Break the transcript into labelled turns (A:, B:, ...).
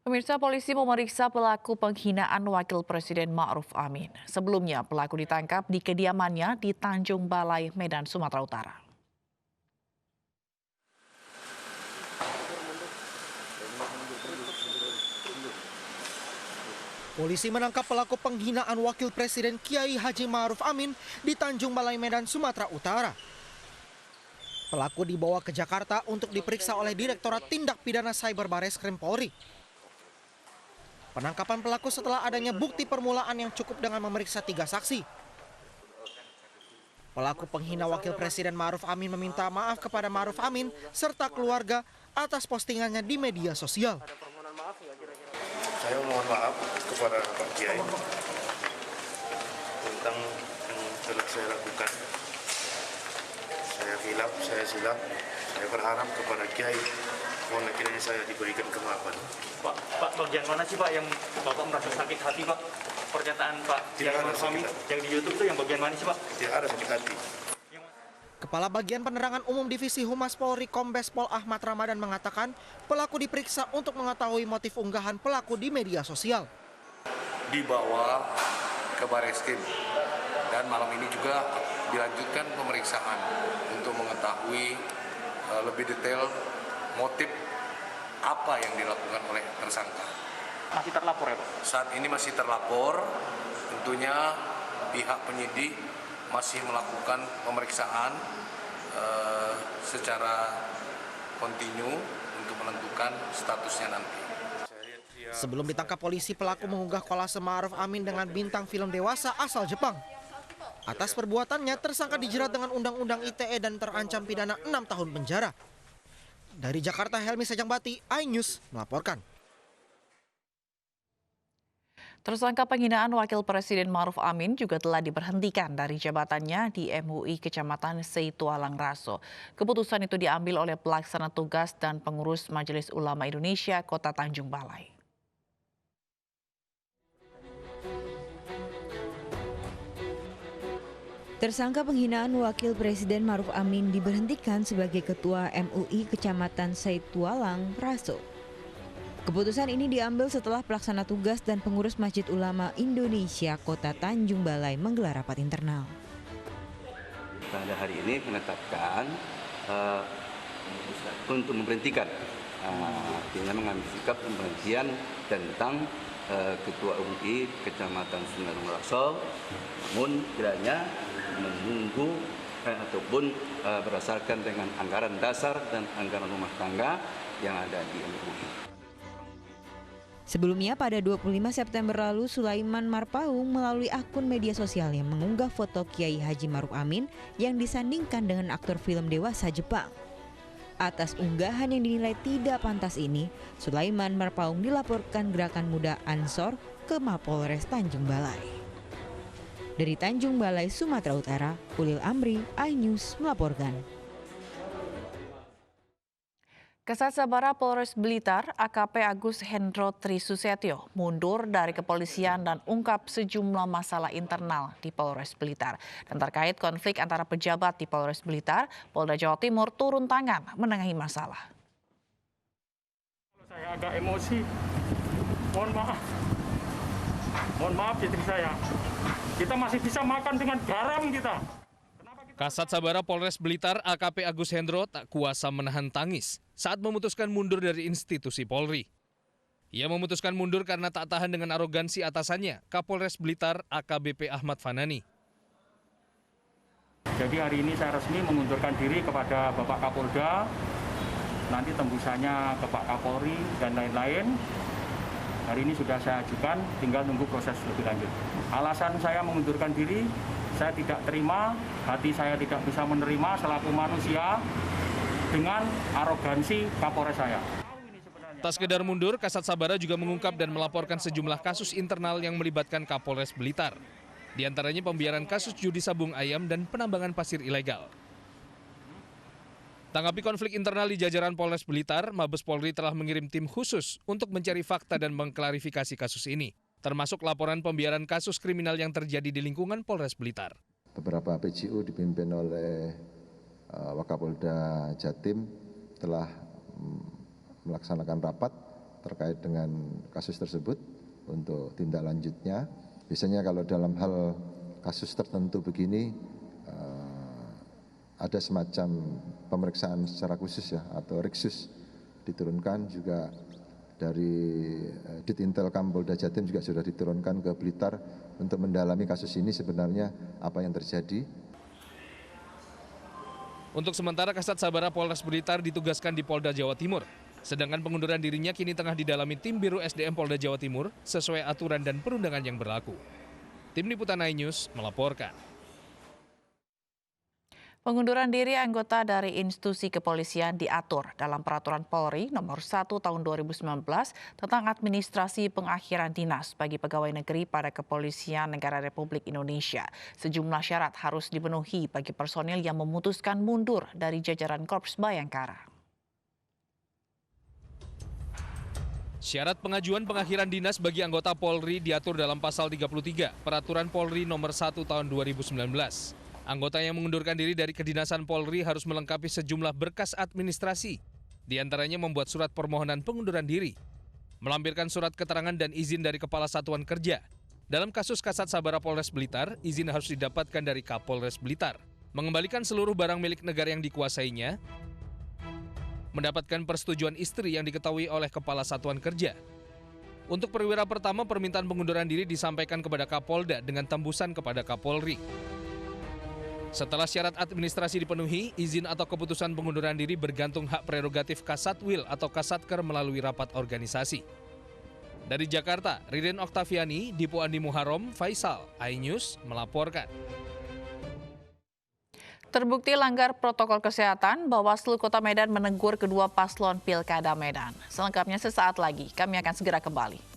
A: Pemirsa, polisi memeriksa pelaku penghinaan Wakil Presiden Ma'ruf Amin. Sebelumnya, pelaku ditangkap di kediamannya di Tanjung Balai, Medan, Sumatera Utara.
B: Polisi menangkap pelaku penghinaan Wakil Presiden Kiai Haji Ma'ruf Amin di Tanjung Balai, Medan, Sumatera Utara. Pelaku dibawa ke Jakarta untuk diperiksa oleh Direktorat Tindak Pidana Cyber Bareskrim Polri. Penangkapan pelaku setelah adanya bukti permulaan yang cukup dengan memeriksa 3 saksi. Pelaku penghina Wakil Presiden Ma'ruf Amin meminta maaf kepada Ma'ruf Amin serta keluarga atas postingannya di media sosial.
C: Saya mohon maaf kepada Pak Kiai tentang yang telah saya lakukan. Saya hilaf, saya silap. Saya berharap kepada Kiai mohon kiranya saya diberikan kemaafan.
D: Pak, bagian mana sih Pak yang Bapak merasa sakit hati Pak? Pernyataan Pak Kiai Ma'ruf Amin yang di YouTube itu yang bagian mana sih Pak?
C: Tidak ada sakit hati.
B: Kepala Bagian Penerangan Umum Divisi Humas Polri Kombes Pol Ahmad Ramadan mengatakan pelaku diperiksa untuk mengetahui motif unggahan pelaku di media sosial.
E: Dibawa ke Bareskrim dan malam ini juga dilanjutkan pemeriksaan untuk mengetahui lebih detail motif apa yang dilakukan oleh tersangka.
D: Masih terlapor ya Pak?
E: Saat ini masih terlapor, tentunya pihak penyidik masih melakukan pemeriksaan secara kontinu untuk menentukan statusnya nanti.
B: Sebelum ditangkap polisi, pelaku mengunggah kolase Ma'ruf Amin dengan bintang film dewasa asal Jepang. Atas perbuatannya, tersangka dijerat dengan Undang-Undang ITE dan terancam pidana 6 tahun penjara. Dari Jakarta, Helmi Sejangbati, iNews melaporkan.
A: Tersangka penghinaan Wakil Presiden Ma'ruf Amin juga telah diberhentikan dari jabatannya di MUI Kecamatan Seitualang Raso. Keputusan itu diambil oleh pelaksana tugas dan pengurus Majelis Ulama Indonesia Kota Tanjung Balai.
F: Tersangka penghinaan Wakil Presiden Ma'ruf Amin diberhentikan sebagai Ketua MUI Kecamatan Seitualang Raso. Keputusan ini diambil setelah pelaksana tugas dan pengurus Masjid Ulama Indonesia Kota Tanjung Balai menggelar rapat internal.
G: Pada hari ini menetapkan untuk memberhentikan, artinya mengambil sikap pemberhentian tentang Ketua MUI Kecamatan Seitualang Raso, namun kiranya menunggu ataupun berdasarkan dengan anggaran dasar dan anggaran rumah tangga yang ada di MUI.
F: Sebelumnya pada 25 September lalu, Sulaiman Marpaung melalui akun media sosialnya mengunggah foto Kiai Haji Ma'ruf Amin yang disandingkan dengan aktor film dewasa Jepang. Atas unggahan yang dinilai tidak pantas ini, Sulaiman Marpaung dilaporkan Gerakan Muda Ansor ke Mapolres Tanjung Balai. Dari Tanjung Balai, Sumatera Utara, Ulil Amri, iNews melaporkan.
A: Kasat Sabara Polres Blitar, AKP Agus Hendro Trisusetyo mundur dari kepolisian dan ungkap sejumlah masalah internal di Polres Blitar. Dan terkait konflik antara pejabat di Polres Blitar, Polda Jawa Timur turun tangan menengahi masalah.
D: Saya agak emosi, mohon maaf istri saya. Kita masih bisa makan dengan garam kita.
H: Kasat Sabara Polres Blitar AKP Agus Hendro tak kuasa menahan tangis saat memutuskan mundur dari institusi Polri. Ia memutuskan mundur karena tak tahan dengan arogansi atasannya, Kapolres Blitar AKBP Ahmad Fanani.
D: Jadi hari ini saya resmi mengundurkan diri kepada Bapak Kapolda, nanti tembusannya ke Pak Kapolri dan lain-lain. Hari ini sudah saya ajukan, tinggal nunggu proses lebih lanjut. Alasan saya mengundurkan diri, saya tidak terima, hati saya tidak bisa menerima selaku manusia dengan arogansi Kapolres saya.
H: Tak sekedar mundur, Kasat Sabara juga mengungkap dan melaporkan sejumlah kasus internal yang melibatkan Kapolres Blitar. Di antaranya pembiaran kasus judi sabung ayam dan penambangan pasir ilegal. Tanggapi konflik internal di jajaran Polres Blitar, Mabes Polri telah mengirim tim khusus untuk mencari fakta dan mengklarifikasi kasus ini, termasuk laporan pembiaran kasus kriminal yang terjadi di lingkungan Polres Blitar.
I: Beberapa PJU dipimpin oleh Wakapolda Jatim telah melaksanakan rapat terkait dengan kasus tersebut untuk tindak lanjutnya. Biasanya kalau dalam hal kasus tertentu begini ada semacam pemeriksaan secara khusus ya atau riksus diturunkan juga dari Ditintelkam Polda Jatim juga sudah diturunkan ke Blitar untuk mendalami kasus ini sebenarnya apa yang terjadi.
H: Untuk sementara Kasat Sabara Polres Blitar ditugaskan di Polda Jawa Timur. Sedangkan pengunduran dirinya kini tengah didalami tim Biro SDM Polda Jawa Timur sesuai aturan dan perundangan yang berlaku. Tim Liputan iNews melaporkan.
A: Pengunduran diri anggota dari institusi kepolisian diatur dalam Peraturan Polri Nomor 1 Tahun 2019 tentang administrasi pengakhiran dinas bagi pegawai negeri pada Kepolisian Negara Republik Indonesia. Sejumlah syarat harus dipenuhi bagi personil yang memutuskan mundur dari jajaran Korps Bayangkara.
H: Syarat pengajuan pengakhiran dinas bagi anggota Polri diatur dalam Pasal 33 Peraturan Polri Nomor 1 Tahun 2019. Anggota yang mengundurkan diri dari kedinasan Polri harus melengkapi sejumlah berkas administrasi, di antaranya membuat surat permohonan pengunduran diri, melampirkan surat keterangan dan izin dari Kepala Satuan Kerja. Dalam kasus Kasat Sabara Polres Blitar, izin harus didapatkan dari Kapolres Blitar, mengembalikan seluruh barang milik negara yang dikuasainya, mendapatkan persetujuan istri yang diketahui oleh Kepala Satuan Kerja. Untuk perwira pertama, permintaan pengunduran diri disampaikan kepada Kapolda dengan tembusan kepada Kapolri. Setelah syarat administrasi dipenuhi, izin atau keputusan pengunduran diri bergantung hak prerogatif Kasatwil atau Kasatker melalui rapat organisasi. Dari Jakarta, Ririn Oktaviani, Dipo Andi Muharom, Faisal, iNews melaporkan.
A: Terbukti langgar protokol kesehatan, Bawaslu Kota Medan menegur kedua paslon Pilkada Medan. Selengkapnya sesaat lagi, kami akan segera kembali.